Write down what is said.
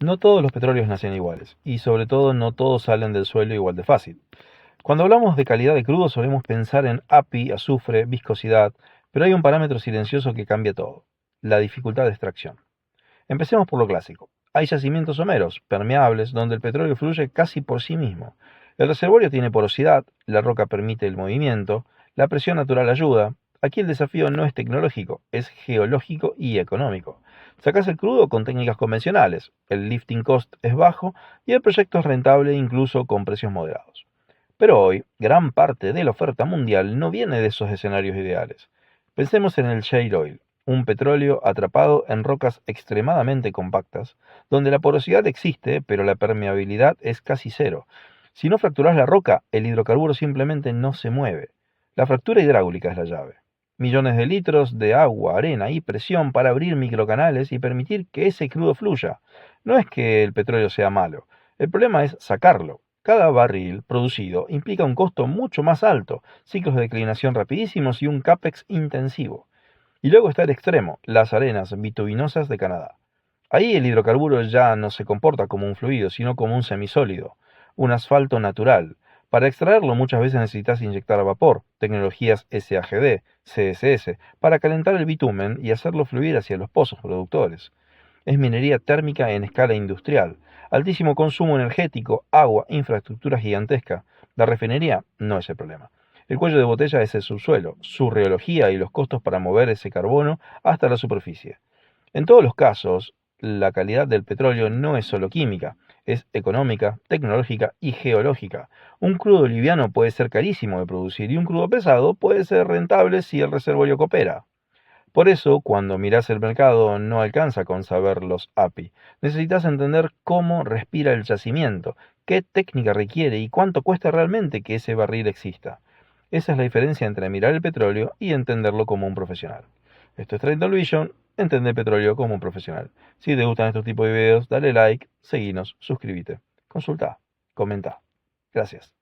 No todos los petróleos nacen iguales, y sobre todo no todos salen del suelo igual de fácil. Cuando hablamos de calidad de crudo solemos pensar en API, azufre, viscosidad, pero hay un parámetro silencioso que cambia todo: la dificultad de extracción. Empecemos por lo clásico. Hay yacimientos someros, permeables, donde el petróleo fluye casi por sí mismo. El reservorio tiene porosidad, la roca permite el movimiento, la presión natural ayuda. Aquí el desafío no es tecnológico, es geológico y económico. Sacás el crudo con técnicas convencionales, el lifting cost es bajo y el proyecto es rentable incluso con precios moderados. Pero hoy, gran parte de la oferta mundial no viene de esos escenarios ideales. Pensemos en el shale oil, un petróleo atrapado en rocas extremadamente compactas, donde la porosidad existe, pero la permeabilidad es casi cero. Si no fracturas la roca, el hidrocarburo simplemente no se mueve. La fractura hidráulica es la llave. Millones de litros de agua, arena y presión para abrir microcanales y permitir que ese crudo fluya. No es que el petróleo sea malo, el problema es sacarlo. Cada barril producido implica un costo mucho más alto, ciclos de declinación rapidísimos y un CAPEX intensivo. Y luego está el extremo, las arenas bituminosas de Canadá. Ahí el hidrocarburo ya no se comporta como un fluido, sino como un semisólido, un asfalto natural. Para extraerlo muchas veces necesitas inyectar vapor, tecnologías SAGD, CSS, para calentar el bitumen y hacerlo fluir hacia los pozos productores. Es minería térmica en escala industrial, altísimo consumo energético, agua, infraestructura gigantesca. La refinería no es el problema. El cuello de botella es el subsuelo, su reología y los costos para mover ese carbono hasta la superficie. En todos los casos, la calidad del petróleo no es solo química, es económica, tecnológica y geológica. Un crudo liviano puede ser carísimo de producir y un crudo pesado puede ser rentable si el reservorio coopera. Por eso, cuando mirás el mercado, no alcanza con saber los API. Necesitas entender cómo respira el yacimiento, qué técnica requiere y cuánto cuesta realmente que ese barril exista. Esa es la diferencia entre mirar el petróleo y entenderlo como un profesional. Esto es Trade Vision, entender el petróleo como un profesional. Si te gustan estos tipos de videos, dale like, seguinos, suscríbete, consulta, comenta. Gracias.